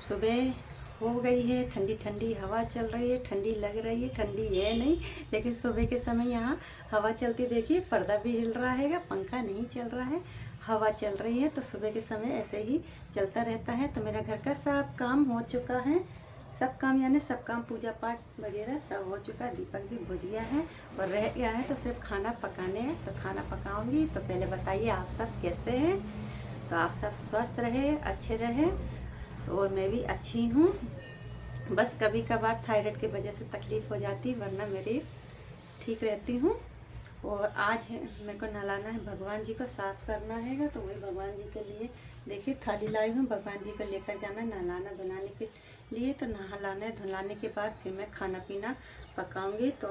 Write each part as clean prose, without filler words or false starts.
सुबह हो गई है, ठंडी ठंडी हवा चल रही है, ठंडी लग रही है, ठंडी है नहीं, लेकिन सुबह के समय यहाँ हवा चलती देखिए, पर्दा भी हिल रहा है, पंखा नहीं चल रहा है, हवा चल रही है। तो सुबह के समय ऐसे ही चलता रहता है। तो मेरा घर का सब काम हो चुका है, सब काम यानी सब काम पूजा पाठ वगैरह सब हो चुका है। दीपक भी बुझ गया है और रह गया है, तो सिर्फ खाना पकाने हैं। तो खाना पकाऊंगी। तो पहले बताइए आप सब कैसे हैं। तो आप सब स्वस्थ रहे, अच्छे रहे। तो और मैं भी अच्छी हूँ। बस कभी कभार थायराइड की वजह से तकलीफ़ हो जाती, वरना मेरी ठीक रहती हूँ। और आज है मेरे को नहलाना है, भगवान जी को साफ़ करना है। तो वही भगवान जी के लिए देखिए थाली लाई हूँ, भगवान जी को लेकर जाना नहलाना धुलाने के लिए। तो नहलाने धुलाने के बाद फिर मैं खाना पीना पकाऊंगी। तो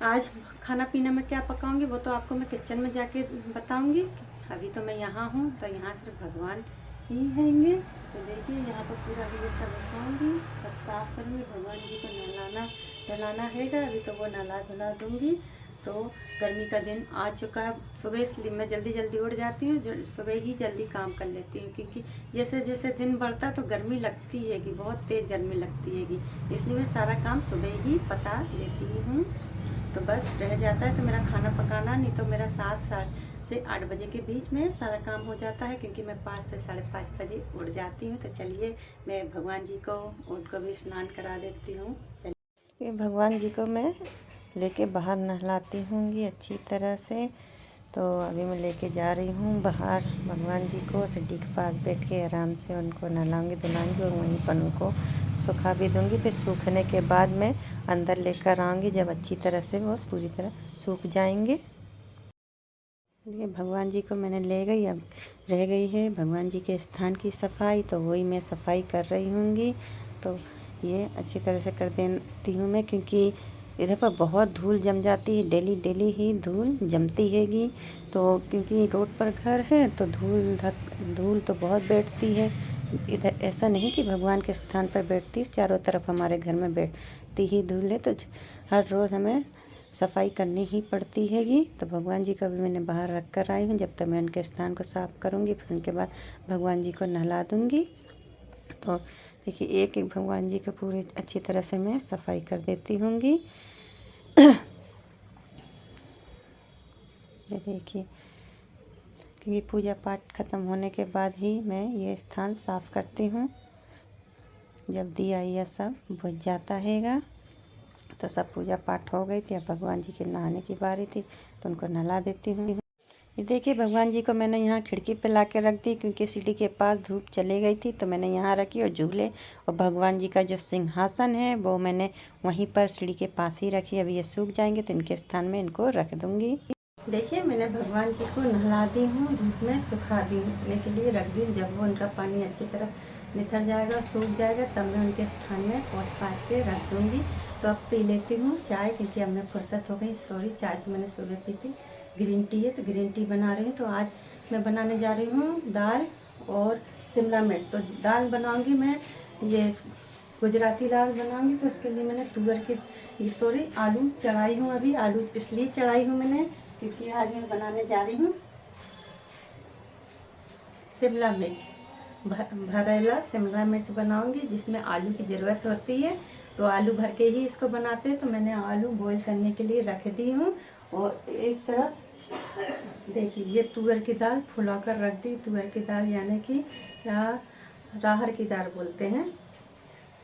आज खाना पीना में क्या पकाऊंगी वो तो आपको मैं किचन में जाके बताऊंगी। अभी तो मैं यहाँ हूँ, तो यहाँ सिर्फ भगवान ही हैंगे। तो देखिए यहाँ पर पूरा भी ये सब रखाऊँगी, सब साफ़ करूँगी। भगवान जी को नहलाना हैगा। अभी तो वो नहला धुला दूँगी। तो गर्मी का दिन आ चुका है। सुबह इसलिए मैं जल्दी उठ जाती हूँ, जो सुबह ही जल्दी काम कर लेती हूँ, क्योंकि जैसे जैसे दिन बढ़ता तो गर्मी लगती है कि बहुत तेज़ गर्मी लगती है कि, इसलिए मैं सारा काम सुबह ही पता लेती हूँ। तो बस रह जाता है तो मेरा खाना पकाना, नहीं तो मेरा 7 से 8 बजे के बीच में सारा काम हो जाता है, क्योंकि मैं 5 से 5:30 बजे उठ जाती हूँ। तो चलिए मैं भगवान जी को उनको भी स्नान करा देती हूँ। चलिए भगवान जी को मैं लेके बाहर नहलाती हूँगी अच्छी तरह से। तो अभी मैं लेके जा रही हूँ बाहर भगवान जी को। सीढ़ी के पास बैठ के आराम से उनको नहलाऊँगी धुलाऊँगी और वहीं पर उनको सुखा भी दूँगी। फिर सूखने के बाद मैं अंदर लेकर आऊँगी, जब अच्छी तरह से वो पूरी तरह सूख जाएंगे। ये भगवान जी को मैंने ले गई, अब रह गई है भगवान जी के स्थान की सफाई। तो वही मैं सफाई कर रही हूँगी। तो ये अच्छी तरह से कर देती हूँ मैं, क्योंकि इधर पर बहुत धूल जम जाती है, डेली ही धूल जमती हैगी। तो क्योंकि रोड पर घर है तो धूल तो बहुत बैठती है। इधर ऐसा नहीं कि भगवान के स्थान पर बैठती, चारों तरफ हमारे घर में बैठती ही धूल है। तो हर रोज़ हमें सफाई करनी ही पड़ती हैगी। तो भगवान जी का भी मैंने बाहर रख कर आई हूँ। जब तक मैं उनके स्थान को साफ़ करूँगी, फिर उनके बाद भगवान जी को नहला दूँगी। तो देखिए एक भगवान जी को पूरी अच्छी तरह से मैं सफाई कर देती हूँगी। ये देखिए, क्योंकि पूजा पाठ ख़त्म होने के बाद ही मैं ये स्थान साफ़ करती हूँ। जब दिया ये सब बुझ जाता हैगा। तो सब पूजा पाठ हो गई थी, अब भगवान जी के नहाने की बारी थी, तो उनको नहला देती हूँ। ये देखिए भगवान जी को मैंने यहाँ खिड़की पे ला के रख दी, क्योंकि सीढ़ी के पास धूप चली गई थी। तो मैंने यहाँ रखी, और झूले और भगवान जी का जो सिंहासन है वो मैंने वहीं पर सीढ़ी के पास ही रखी। अभी ये सूख जाएंगे तो इनके स्थान में इनको रख दूँगी। देखिए मैंने भगवान जी को नहला दी हूँ, धूप में सुखा देने के लिए रख दी। जब वो उनका पानी अच्छी तरह निकल जाएगा, सूख जाएगा, तब मैं उनके स्थान में पोंछ के रख दूँगी। तो अब पी लेती हूँ चाय, क्योंकि अब मैं फुर्सत हो गई। सॉरी, चाय तो मैंने सुबह पी थी, ग्रीन टी है तो ग्रीन टी बना रही हूँ। तो आज मैं बनाने जा रही हूँ दाल और शिमला मिर्च। तो दाल बनाऊँगी मैं, ये गुजराती दाल बनाऊँगी। तो उसके लिए मैंने आलू चढ़ाई हूँ। अभी आलू इसलिए चढ़ाई हूँ मैंने, क्योंकि आज मैं बनाने जा रही हूँ शिमला मिर्च, भरेला शिमला मिर्च बनाऊंगी, जिसमें आलू की ज़रूरत होती है। तो आलू भर के ही इसको बनाते हैं। तो मैंने आलू बॉईल करने के लिए रख दी हूँ। और एक तरफ देखिए ये तुअर की दाल फुला कर रख दी। तुअर की दाल यानी कि क्या राहर की दाल बोलते हैं।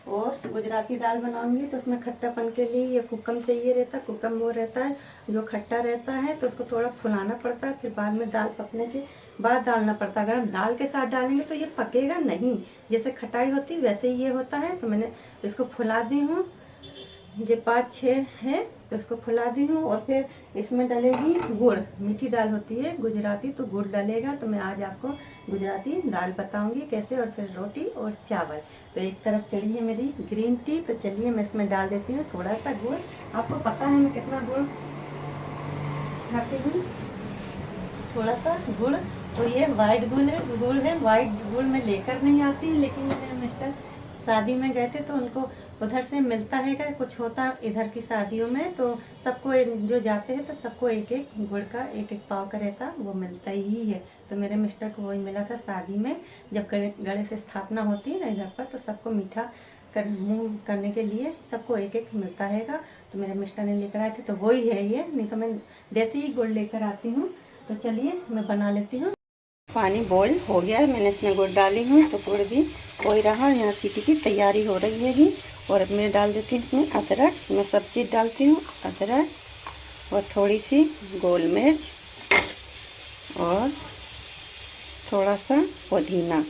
और गुजराती दाल बनाऊंगी तो उसमें खट्टापन के लिए ये कुकम चाहिए रहता है। कुकम वो रहता है जो खट्टा रहता है, तो उसको थोड़ा फुलाना पड़ता है, फिर बाद में दाल पकने के बाद डालना पड़ता है। अगर हम दाल के साथ डालेंगे तो ये पकेगा नहीं, जैसे खटाई होती वैसे ही ये होता है। तो मैंने इसको फुला दी हूँ, ये 5-6 है तो इसको फुला दी हूँ। और फिर इसमें डलेगी गुड़, मीठी दाल होती है गुजराती, तो गुड़ डलेगा। तो मैं आज आपको गुजराती दाल बताऊंगी कैसे। और फिर रोटी और चावल। तो एक तरफ चढ़ी है मेरी ग्रीन टी, तो चलिए मैं इसमें डाल देती हूँ थोड़ा सा गुड़। आपको पता है मैं कितना गुड़ खाती हूँ, थोड़ा सा गुड़। तो ये वाइट गुड़ है, वाइट गुड़ मैं लेकर नहीं आती, लेकिन मेरे मिस्टर शादी में गए थे तो उनको उधर से मिलता है क्या, कुछ होता इधर की शादियों में तो सबको जो जाते हैं तो सबको एक एक गुड़ का एक एक पाव का रहता, वो मिलता ही है। तो मेरे मिस्टर को वही मिला था शादी में, जब गणेश स्थापना होती है ना इधर पर, तो सबको मीठा मुँह करने के लिए सबको एक एक मिलता हैगा। तो मेरे मिस्टर ने लेकर आए थे, तो वही है ये, नहीं तो मैं देसी ही गुड़ लेकर आती हूँ। तो चलिए मैं बना लेती हूँ। पानी बॉईल हो गया है, मैंने इसमें गुड़ डाली हूँ, तो गुड़ भी हो ही रहा। यहाँ सीटी की तैयारी हो रही है और अब मैं डाल देती हूँ इसमें अदरक। मैं सब चीज़ डालती हूँ, अदरक और थोड़ी सी गोल मिर्च और थोड़ा सा पुदीना,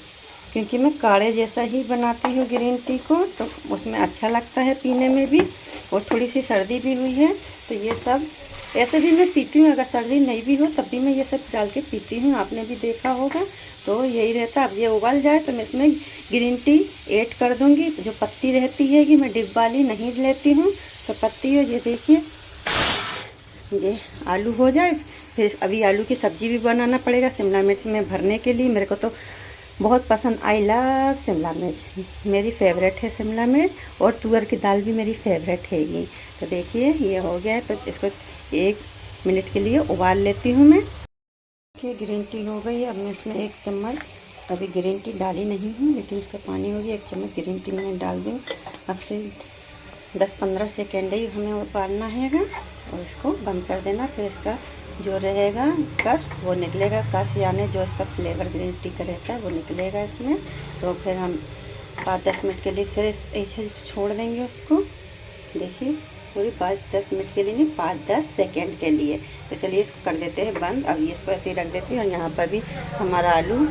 क्योंकि मैं काढ़े जैसा ही बनाती हूँ ग्रीन टी को, तो उसमें अच्छा लगता है पीने में भी। और थोड़ी सी सर्दी भी हुई है, तो ये सब ऐसे भी मैं पीती हूँ, अगर सर्दी नहीं भी हो तब भी मैं ये सब डाल के पीती हूँ, आपने भी देखा होगा। तो यही रहता। अब ये उबल जाए तो मैं इसमें ग्रीन टी ऐड कर दूँगी। जो पत्ती रहती है कि मैं डिब्बा वाली नहीं लेती हूँ, तो पत्ती हो, ये देखिए, ये आलू हो जाए, फिर अभी आलू की सब्ज़ी भी बनाना पड़ेगा शिमला मिर्च में भरने के लिए। मेरे को तो बहुत पसंद, आई लव शिमला मिर्च, मेरी फेवरेट है शिमला मिर्च, और तुअर की दाल भी मेरी फेवरेट है ये। तो देखिए ये हो गया है, तो इसको 1 मिनट के लिए उबाल लेती हूँ मैं। देखिए ग्रीन टी हो गई। अब मैं इसमें 1 चम्मच, अभी ग्रीन टी डाली नहीं हूँ लेकिन इसका पानी हो गया, 1 चम्मच ग्रीन टी मैंने डाल दी। अब से 10-15 सेकेंड ही हमें उबालना है और इसको बंद कर देना। फिर इसका जो रहेगा कस वो निकलेगा, कस यानी जो इसका फ्लेवर ग्रीन टी का रहता है वो निकलेगा इसमें। तो फिर हम 5-10 मिनट के लिए फिर ऐसे छोड़ देंगे उसको। देखिए पूरी 5-10 मिनट के लिए नहीं, 5-10 सेकेंड के लिए। तो चलिए इसको कर देते हैं बंद। अब ये इसको ऐसे ही रख देती हूँ, और यहाँ पर भी हमारा आलू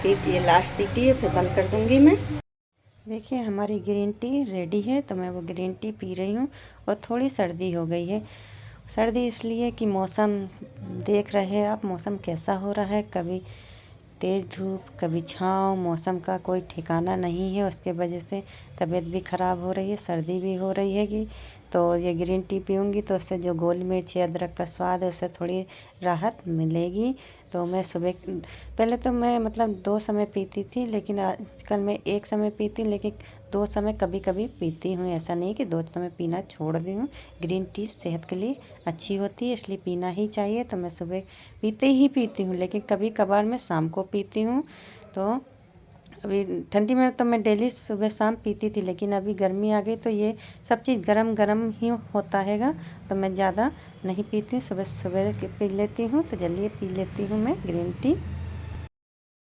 की ये लास्ट सीटी है, फिर बंद कर दूँगी मैं। देखिए हमारी ग्रीन टी रेडी है, तो मैं वो ग्रीन टी पी रही हूँ। और थोड़ी सर्दी हो गई है, सर्दी इसलिए कि मौसम देख रहे हैं आप, मौसम कैसा हो रहा है, कभी तेज़ धूप कभी छाँव, मौसम का कोई ठिकाना नहीं है। उसके वजह से तबीयत भी ख़राब हो रही है, सर्दी भी हो रही है कि तो ये ग्रीन टी पीऊँगी तो उससे जो गोल मिर्च या अदरक का स्वाद है उससे थोड़ी राहत मिलेगी। तो मैं सुबह, पहले तो मैं मतलब 2 समय पीती थी, लेकिन आजकल मैं 1 समय पीती, लेकिन 2 समय कभी कभी पीती हूँ। ऐसा नहीं कि 2 समय पीना छोड़ दी हूँ। ग्रीन टी सेहत के लिए अच्छी होती है, इसलिए पीना ही चाहिए। तो मैं सुबह पीती हूँ, लेकिन कभी कभार मैं शाम को पीती हूँ। तो अभी ठंडी में तो मैं डेली सुबह शाम पीती थी, लेकिन अभी गर्मी आ गई तो ये सब चीज़ गरम गरम ही होता हैगा, तो मैं ज़्यादा नहीं पीती हूँ, सुबह सुबह पी लेती हूँ। तो जल्दी पी लेती हूँ मैं ग्रीन टी।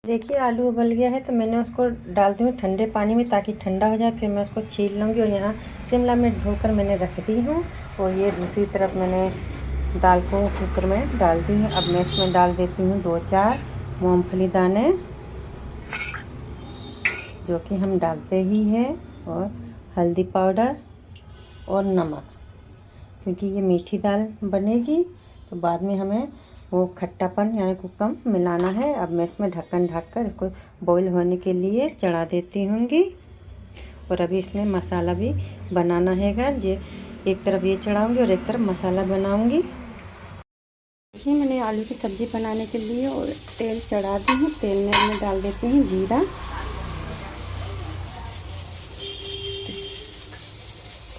देखिए आलू उबल गया है, तो मैंने उसको डाल दी हूँ ठंडे पानी में ताकि ठंडा हो जाए, फिर मैं उसको छील लूँगी। और यहाँ शिमला मिर्च धोकर मैंने रख दी हूँ, और ये दूसरी तरफ मैंने दाल को कुकर में डाल दी है। अब मैं इसमें डाल देती हूँ 2-4 मूँगफली दाने, जो कि हम डालते ही हैं, और हल्दी पाउडर और नमक, क्योंकि ये मीठी दाल बनेगी तो बाद में हमें वो खट्टापन यानी को कम मिलाना है। अब मैं इसमें ढक्कन ढक कर इसको बॉईल होने के लिए चढ़ा देती हूँगी। और अभी इसमें मसाला भी बनाना हैगा, ये एक तरफ ये चढ़ाऊँगी और एक तरफ मसाला बनाऊँगी। देखिए मैंने आलू की सब्ज़ी बनाने के लिए और तेल चढ़ा दी हूँ। तेल में मैं डाल देती हूँ जीरा,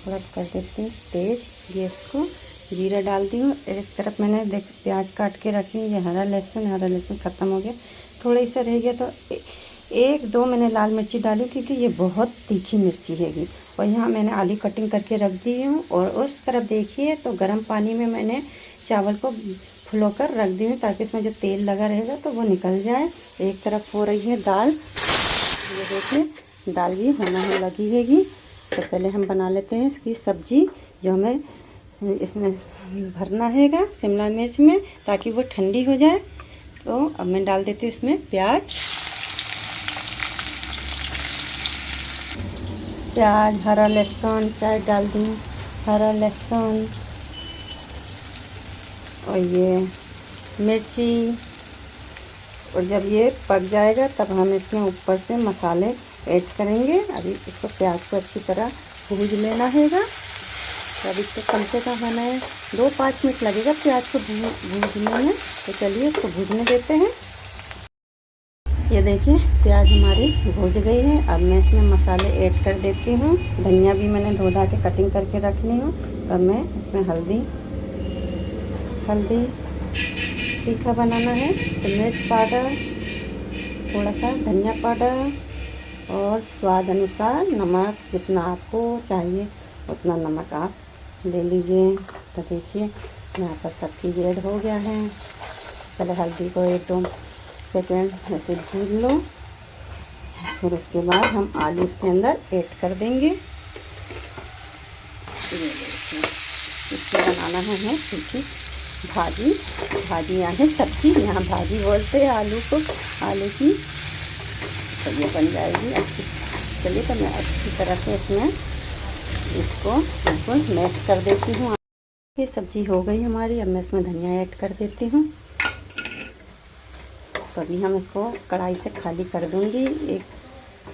थोड़ा कर देती हूँ तेज गैस को, जीरा डाल दी हूँ। एक तरफ मैंने देख प्याज काट के रखी, ये हरा लहसुन ख़त्म हो गया, थोड़ा सा रह गया, तो 1-2 मैंने लाल मिर्ची डाली, क्योंकि ये बहुत तीखी मिर्ची हैगी। और यहाँ मैंने आलू कटिंग करके रख दी हूँ। और उस तरफ देखिए तो गर्म पानी में मैंने चावल को फुलो कर रख दी हूँ, ताकि इसमें जो तेल लगा रहेगा तो वो निकल जाए। एक तरफ हो रही है दाल, ये देखिए दाल भी होने लगी हैगी। तो पहले हम बना लेते हैं इसकी सब्ज़ी, जो हमें इसमें भरना हैगा शिमला मिर्च में, ताकि वो ठंडी हो जाए। तो अब मैं डाल देती हूँ इसमें प्याज, हरा लहसुन, चाय डाल दी हरा लहसुन, और ये मिर्ची। और जब ये पक जाएगा तब हम इसमें ऊपर से मसाले ऐड करेंगे। अभी इसको प्याज को अच्छी तरह भून लेना हैगा। तो अभी इसको कम से कम हमें 2-5 मिनट लगेगा प्याज को भूनने में। तो चलिए इसको भूनने देते हैं। ये देखिए प्याज हमारी भूज गई है। अब मैं इसमें मसाले ऐड कर देती हूँ। धनिया भी मैंने धो धा के कटिंग करके रख ली हूँ। अब मैं इसमें हल्दी तीखा बनाना है तो मिर्च पाउडर, थोड़ा सा धनिया पाउडर और स्वाद अनुसार नमक, जितना आपको चाहिए उतना नमक आप ले लीजिए। तो देखिए यहाँ पर सब चीज़ ऐड हो गया है। पहले हल्दी को 1-2 सेकेंड ऐसे भून लो, फिर उसके बाद हम आलू इसके अंदर ऐड कर देंगे। इसको बनाना है हमें सूखी भाजी यानी सब्जी, यहाँ भाजी बोलते हैं आलू को, आलू की। तो ये बन जाएगी अच्छी। चलिए तो मैं अच्छी तरह से इसमें इसको बिल्कुल मैश कर देती हूँ। ये सब्जी हो गई हमारी। अब मैं इसमें धनिया ऐड कर देती हूँ। तो अभी हम इसको कढ़ाई से खाली कर दूँगी एक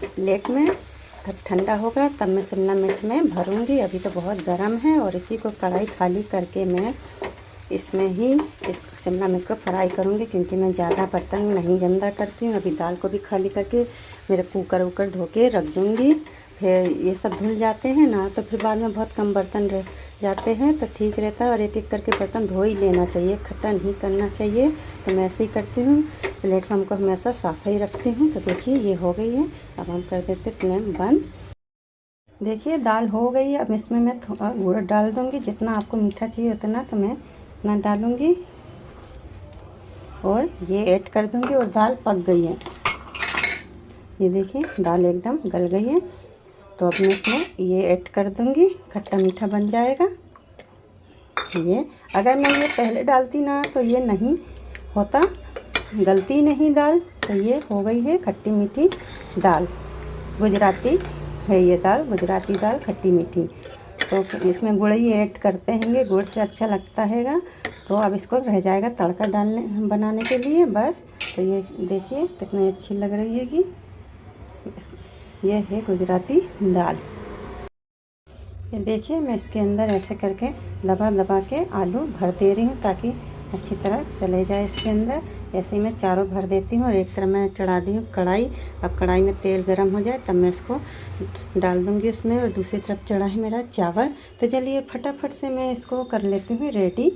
प्लेट में। जब ठंडा होगा तब मैं शिमला मिर्च में भरूँगी। अभी तो बहुत गर्म है और इसी को कढ़ाई खाली करके मैं इसमें ही इस शिमला मिर्च को फ्राई करूँगी, क्योंकि मैं ज़्यादा बर्तन नहीं गंदा करती हूँ। अभी दाल को भी खाली करके मेरे कुकर वूकर धो के रख दूँगी। फिर ये सब धुल जाते हैं ना, तो फिर बाद में बहुत कम बर्तन रह जाते हैं, तो ठीक रहता है। और एक एक करके बर्तन धो ही लेना चाहिए, इकट्ठा नहीं करना चाहिए। तो मैं ऐसे ही करती हूँ। प्लेटफॉर्म को हमेशा साफ ही रखती हूँ। तो देखिए ये हो गई है। अब हम कर देते फ्लेम बंद। देखिए दाल हो गई है। अब इसमें मैं थोड़ा गुड़ डाल दूँगी, जितना आपको मीठा चाहिए उतना तो मैं उतना डालूँगी और ये ऐड कर दूँगी। और दाल पक गई है, ये देखिए दाल एकदम गल गई है। तो अब मैं इसमें ये ऐड कर दूँगी, खट्टा मीठा बन जाएगा ये। अगर मैं ये पहले डालती ना तो ये नहीं होता, गलती नहीं दाल। तो ये हो गई है खट्टी मीठी दाल। गुजराती है ये दाल, गुजराती दाल खट्टी मीठी। तो इसमें गुड़ ही ऐड करते हैं, गुड़ से अच्छा लगता हैगा। तो अब इसको रह जाएगा तड़का बनाने के लिए बस। तो ये देखिए कितनी अच्छी लग रही है कि ये है गुजराती दाल। ये देखिए मैं इसके अंदर ऐसे करके दबा के आलू भर दे रही हूँ, ताकि अच्छी तरह चले जाए इसके अंदर। ऐसे ही मैं चारों भर देती हूँ और एक तरफ मैं चढ़ा दी हूँ कढ़ाई। अब कढ़ाई में तेल गरम हो जाए तब मैं इसको डाल दूँगी उसमें। और दूसरी तरफ चढ़ा है मेरा चावल। तो चलिए फटाफट से मैं इसको कर लेती हूँ रेडी।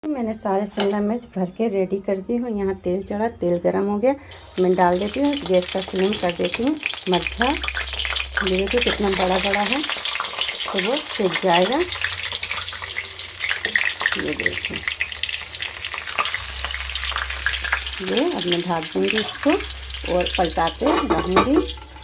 मैंने सारे शिमला मिर्च भर के रेडी कर दी हूँ। यहाँ तेल चढ़ा, तेल गरम हो गया, मैं डाल देती हूँ। गैस का फ्लेम कर देती हूँ मध्य। ये देखिए कितना बड़ा बड़ा है, तो वो सिक जाएगा। ये देखिए ये अब मैं ढक दूँगी इसको और पलटाते रहूँगी।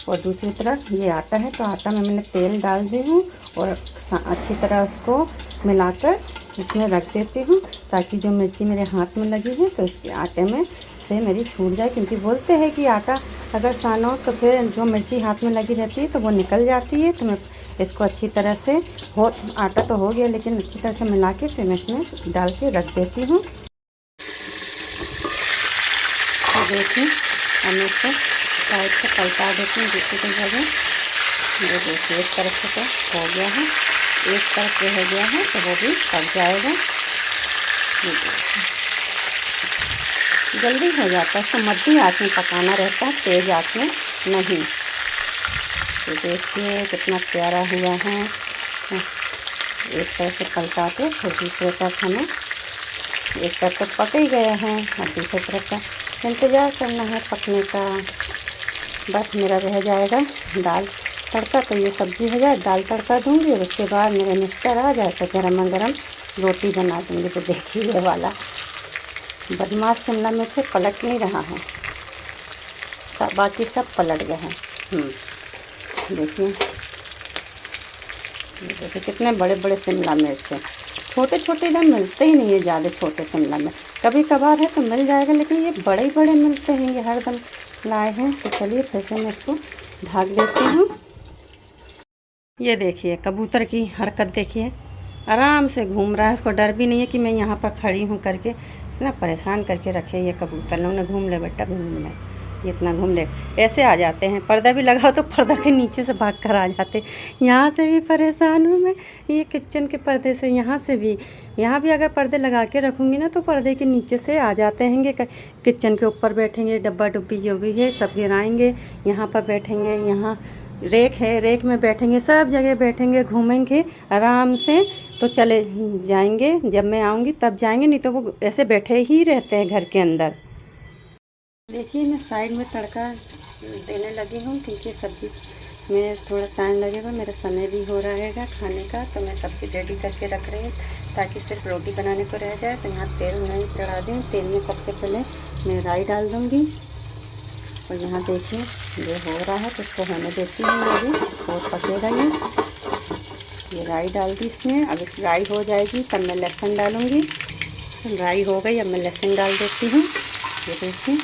और दूसरी तरफ ये आटा है, तो आटा में मैंने तेल डाल दी हूँ और अच्छी तरह उसको मिलाकर इसमें रख देती हूँ, ताकि जो मिर्ची मेरे हाथ में लगी है तो इसके आटे में से मेरी छूट जाए। क्योंकि बोलते हैं कि आटा अगर सानो तो फिर जो मिर्ची हाथ में लगी रहती है तो वो निकल जाती है। तो मैं इसको अच्छी तरह से आटा तो हो गया, लेकिन अच्छी तरह से मिला के फिर मैं इसमें डाल के रख देती हूँ। तो देखिए हम इसको साइड से पलटा देती हूँ दूसरी की जगह। ये देखिए एक तरफ से तो हो गया है, एक तरफ रह गया है तो वो भी पक जाएगा। जल्दी हो जाता है, तो मध्य आँच में पकाना रहता है, तेज़ आँच में नहीं। तो देखिए कितना प्यारा हुआ है। एक तरफ से पलटाते फिर दूसरे तरफ हमें, एक तरफ तो पक ही गया है और दूसरी तरफ का इंतज़ार करना है पकने का। बस मेरा रह जाएगा दाल तड़का। तो ये सब्ज़ी हो जाए, दाल तड़का दूँगी और उसके बाद मेरे मिक्सचर आ जाए तो गरम गरम रोटी बना दूँगी। तो देखिए ये वाला बदमाश शिमला मिर्च से पलट नहीं रहा है, बाकी सब पलट गए हैं। देखिए देखिए कितने बड़े बड़े शिमला मिर्च हैं। छोटे छोटे इधर मिलते ही नहीं है ज़्यादा, छोटे शिमला मिर्च कभी कभार है तो मिल जाएगा, लेकिन ये बड़े बड़े मिलते हैं, ये हरदम लाए हैं। तो चलिए फिर से मैं इसको ढक देती हूँ। ये देखिए कबूतर की हरकत देखिए, आराम से घूम रहा है, उसको डर भी नहीं है कि मैं यहाँ पर खड़ी हूँ करके। इतना परेशान करके रखे ये कबूतर, लोग ने घूम ले बेटा घूम ले। ये इतना घूम दे, ऐसे आ जाते हैं। पर्दा भी लगाओ तो पर्दा के नीचे से भाग कर आ जाते। यहाँ से भी परेशान हूँ मैं, ये किचन के पर्दे से। यहाँ से भी, यहाँ भी अगर पर्दे लगा के रखूँगी ना तो पर्दे के नीचे से आ जाते हैं। किचन के ऊपर बैठेंगे, डब्बा डुब्बी जो भी है सब गिराएंगे। यहाँ पर बैठेंगे, यहाँ रेक है, रेक में बैठेंगे, सब जगह बैठेंगे, घूमेंगे आराम से। तो चले जाएंगे, जब मैं आऊँगी तब जाएंगे, नहीं तो वो ऐसे बैठे ही रहते हैं घर के अंदर। देखिए मैं साइड में तड़का देने लगी हूँ, क्योंकि सब्ज़ी में थोड़ा टाइम लगेगा, मेरा समय भी हो रहेगा खाने का। तो मैं सब्ज़ी रेडी करके रख रही हूँ ताकि सिर्फ रोटी बनाने को रह जाए। तो यहाँ तेल नहीं चढ़ा दूँ, तेल में सबसे पहले मैं राई डाल दूँगी। और यहाँ देखिए ये हो रहा है, तो इसको होने देती हूँ मैं अभी, और पकेगा ये राई डाल दी इसमें। अब इस राई हो जाएगी तब मैं लहसुन डालूँगी। राई हो गई, अब मैं लहसुन डाल देती हूँ। ये देखिए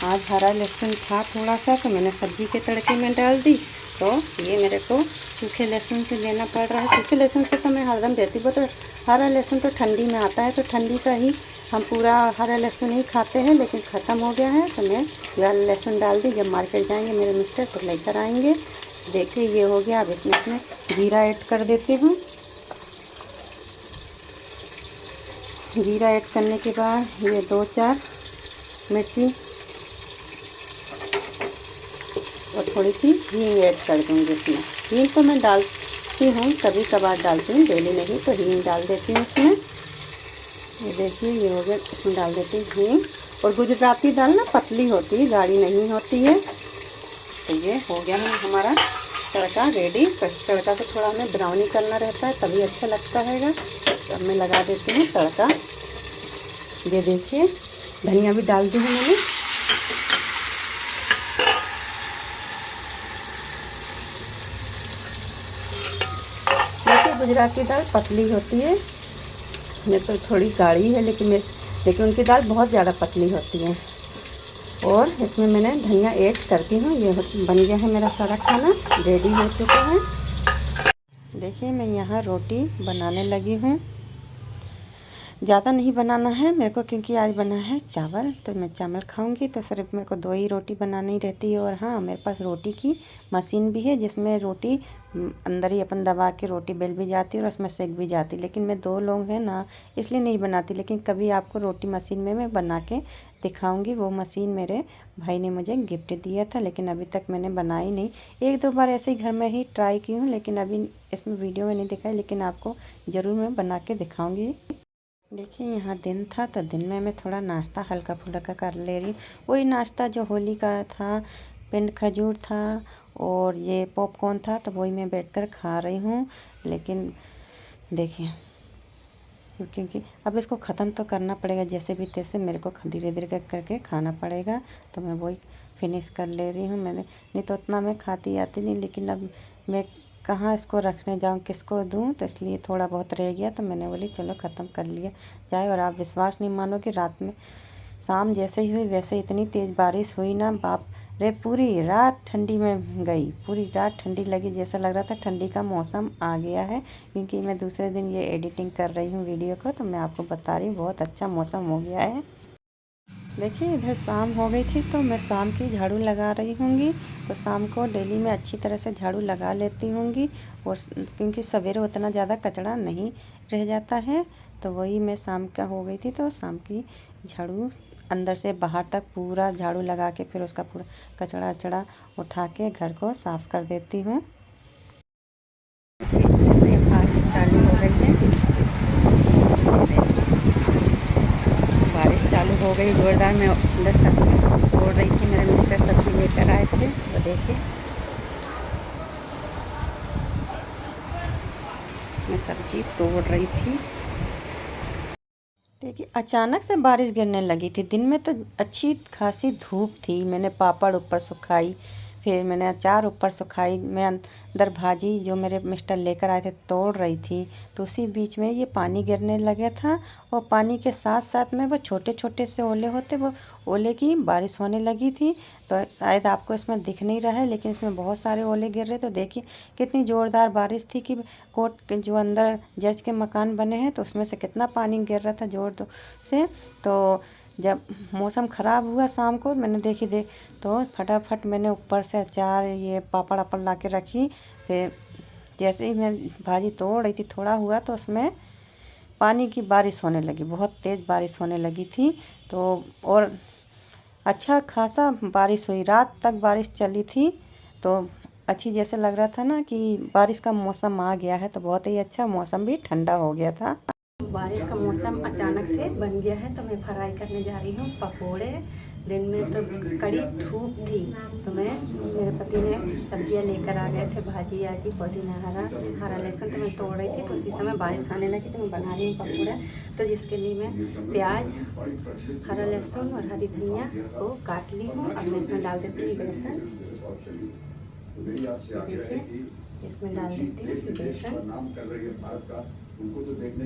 आज हरा लहसुन था थोड़ा सा, तो मैंने सब्ज़ी के तड़के में डाल दी। तो ये मेरे को सूखे लहसुन से देना पड़ रहा है। सूखे लहसुन से तो मैं हरदम देती हूँ, तो हरा लहसुन तो ठंडी में आता है, तो ठंडी का ही हम पूरा हरा लहसुन ही खाते हैं। लेकिन ख़त्म हो गया है तो मैं हरा लहसुन डाल दी। जब मार्केट जाएंगे मेरे मिस्टर तो लेकर आएंगे। देखिए ये हो गया। अब इसमें जीरा ऐड कर देती हूँ। जीरा ऐड करने के बाद ये 2-4 मिर्ची और थोड़ी सी हींग ऐड कर दूँगी इसमें। हींग तो मैं डालती हूँ, कभी कभार डालती हूँ, डेली नहीं, तो हींग डाल देती हूँ इसमें। ये देखिए ये हो गया, इसमें डाल देती हूँ हींग। और गुजराती दाल ना पतली होती है, गाढ़ी नहीं होती है। तो ये हो गया है हमारा तड़का रेडी। तड़का को थोड़ा हमें ब्राउनी करना रहता है तभी अच्छा लगता है। तो अब मैं लगा देती हूँ तड़का। ये देखिए धनिया भी डाल दी है मैंने। गुजराती दाल पतली होती है, मेरे तो थोड़ी गाढ़ी है, लेकिन उनकी दाल बहुत ज़्यादा पतली होती है। और इसमें मैंने धनिया ऐड करती हूँ। ये बन गया है मेरा सारा खाना, रेडी हो चुका है। देखिए मैं यहाँ रोटी बनाने लगी हूँ। ज़्यादा नहीं बनाना है मेरे को, क्योंकि आज बना है चावल, तो मैं चावल खाऊंगी। तो सिर्फ मेरे को 2 ही रोटी बनानी रहती है। और हाँ, मेरे पास रोटी की मशीन भी है, जिसमें रोटी अंदर ही अपन दबा के रोटी बेल भी जाती है और उसमें सेक भी जाती। लेकिन मैं 2 लोग हैं ना, इसलिए नहीं बनाती। लेकिन कभी आपको रोटी मशीन में मैं बना के दिखाऊँगी। वो मशीन मेरे भाई ने मुझे गिफ्ट दिया था, लेकिन अभी तक मैंने बनाई नहीं। 1-2 बार ऐसे ही घर में ही ट्राई की हूँ, लेकिन अभी इसमें वीडियो में नहीं दिखाई। लेकिन आपको ज़रूर मैं बना के दिखाऊँगी। देखिए यहाँ दिन था, तो दिन में मैं थोड़ा नाश्ता हल्का फुल्का कर ले रही। वही नाश्ता जो होली का था, पिंड खजूर था और ये पॉपकॉर्न था, तो वही मैं बैठकर खा रही हूँ। लेकिन देखिए क्योंकि अब इसको ख़त्म तो करना पड़ेगा, जैसे भी तैसे मेरे को धीरे धीरे करके खाना पड़ेगा। तो मैं वही फिनिश कर ले रही हूँ। मैंने नहीं तो उतना मैं खाती आती नहीं, लेकिन अब मैं कहाँ इसको रखने जाऊँ, किसको दूँ, तो इसलिए थोड़ा बहुत रह गया। तो मैंने बोली चलो ख़त्म कर लिया जाए। और आप विश्वास नहीं मानोगे, रात में शाम जैसे ही हुई वैसे इतनी तेज़ बारिश हुई ना, बाप रे, पूरी रात ठंडी में गई। पूरी रात ठंडी लगी, जैसा लग रहा था ठंडी का मौसम आ गया है। क्योंकि मैं दूसरे दिन ये एडिटिंग कर रही हूँ वीडियो को, तो मैं आपको बता रही हूँ बहुत अच्छा मौसम हो गया है। देखिए इधर शाम हो गई थी, तो मैं शाम की झाड़ू लगा रही होंगी। तो शाम को डेली मैं अच्छी तरह से झाड़ू लगा लेती होंगी। और क्योंकि सवेरे उतना ज़्यादा कचरा नहीं रह जाता है, तो वही मैं शाम का हो गई थी, तो शाम की झाड़ू अंदर से बाहर तक पूरा झाड़ू लगा के फिर उसका पूरा कचड़ा अचड़ा उठा के घर को साफ़ कर देती हूँ। बारिश चालू हो गई है, बारिश चालू हो गई जोरदार। मैं अंदर सब्जी तोड़ रही थी, मेरे मिस्टर सब्जी लेकर आए थे। तो देखिए मैं सब्जी तोड़ रही थी। देखिए अचानक से बारिश गिरने लगी थी। दिन में तो अच्छी खासी धूप थी। मैंने पापड़ ऊपर सुखाई, फिर मैंने अचार ऊपर सुखाई। मैं अंदर भाजी जो मेरे मिस्टर लेकर आए थे तोड़ रही थी। तो उसी बीच में ये पानी गिरने लगा था, और पानी के साथ साथ में वो छोटे छोटे से ओले होते, वो ओले की बारिश होने लगी थी। तो शायद आपको इसमें दिख नहीं रहा है, लेकिन इसमें बहुत सारे ओले गिर रहे। तो देखिए कितनी ज़ोरदार बारिश थी कि कोर्ट के जो अंदर जज के मकान बने हैं, तो उसमें से कितना पानी गिर रहा था ज़ोर से। तो जब मौसम ख़राब हुआ शाम को मैंने देखी तो फटाफट मैंने ऊपर से अचार ये पापड़ वापड़ ला के रखी। फिर जैसे ही मैं भाजी तोड़ रही थी थोड़ा हुआ तो उसमें पानी की बारिश होने लगी, बहुत तेज़ बारिश होने लगी थी। तो और अच्छा खासा बारिश हुई, रात तक बारिश चली थी। तो अच्छी जैसे लग रहा था ना कि बारिश का मौसम आ गया है, तो बहुत ही अच्छा मौसम भी ठंडा हो गया था। बारिश का मौसम अचानक से बन गया है तो मैं फ्राई करने जा रही हूँ पकोड़े। दिन में तो कड़ी धूप थी तो मेरे पति ने सब्जियाँ लेकर आ गए थे, भाजी आजी पुदीना हरा लहसुन तो मैं तोड़ रही थी। तो उसी समय बारिश आने लगी तो मैं बना रही हूँ पकौड़ा। तो जिसके लिए मैं प्याज, हरा लहसुन और हरी धनिया को काट ली हूँ। अब मैं इसमें डाल देती हूँ बेसन। देखिए इसमें डाल देती हूँ बेसन,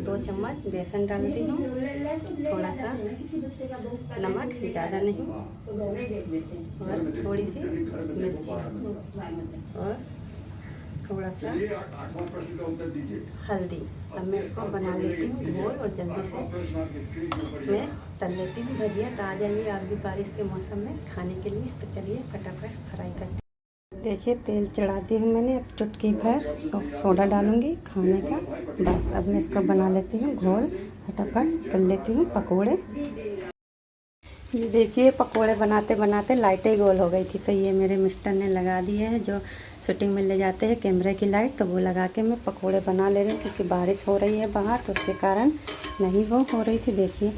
2 चम्मच बेसन डालती हूँ, थोड़ा सा नमक, ज़्यादा नहीं, और थोड़ी सी मिर्ची और थोड़ा सा हल्दी। अब मैं इसको बना लेती हूँ घोल और जल्दी से मैं तल लेती हूँ भजिया। तो आ जाइए आप भी बारिश के मौसम में खाने के लिए। तो चलिए फटाफट फ्राई करते हैं। देखिए तेल चढ़ा दी हूँ मैंने, अब चुटकी भर सोडा डालूंगी खाने का। बस अब मैं इसको बना लेती हूँ घोल, फटाफट तल लेती हूँ पकोड़े। ये देखिए पकोड़े बनाते बनाते लाइटें गोल हो गई थी, तो ये मेरे मिस्टर ने लगा दी है जो शूटिंग में ले जाते हैं कैमरे की लाइट। तो वो लगा के मैं पकोड़े बना ले रही हूँ, क्योंकि बारिश हो रही है बाहर तो उसके कारण नहीं वो हो रही थी। देखिए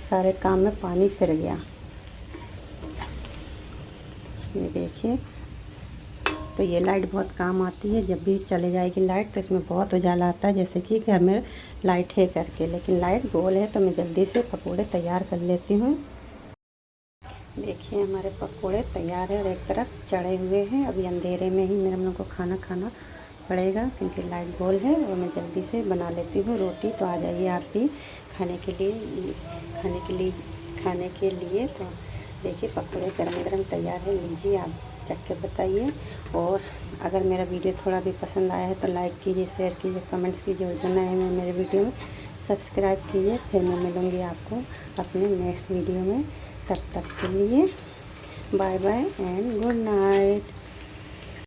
सारे काम में पानी फिर गया, ये देखिए। तो ये लाइट बहुत काम आती है, जब भी चले जाएगी लाइट तो इसमें बहुत उजाला आता है, जैसे कि घर में लाइट है करके। लेकिन लाइट गोल है तो मैं जल्दी से पकोड़े तैयार कर लेती हूँ। देखिए हमारे पकोड़े तैयार है और एक तरफ चढ़े हुए हैं। अभी अंधेरे में ही मेरे हम लोग को खाना पड़ेगा, क्योंकि लाइट गोल है। और मैं जल्दी से बना लेती हूँ रोटी। तो आ जाइए आप भी खाने के लिए। तो देखिए पकोड़े गरम गरम तैयार है, लीजिए आप चख के बताइए। और अगर मेरा वीडियो थोड़ा भी पसंद आया है तो लाइक कीजिए, शेयर कीजिए, कमेंट्स कीजिए। और जो नए हैं मेरे वीडियो में सब्सक्राइब कीजिए। फिर मैं मिलूँगी आपको अपने नेक्स्ट वीडियो में। तब तक के लिए bye bye and good night.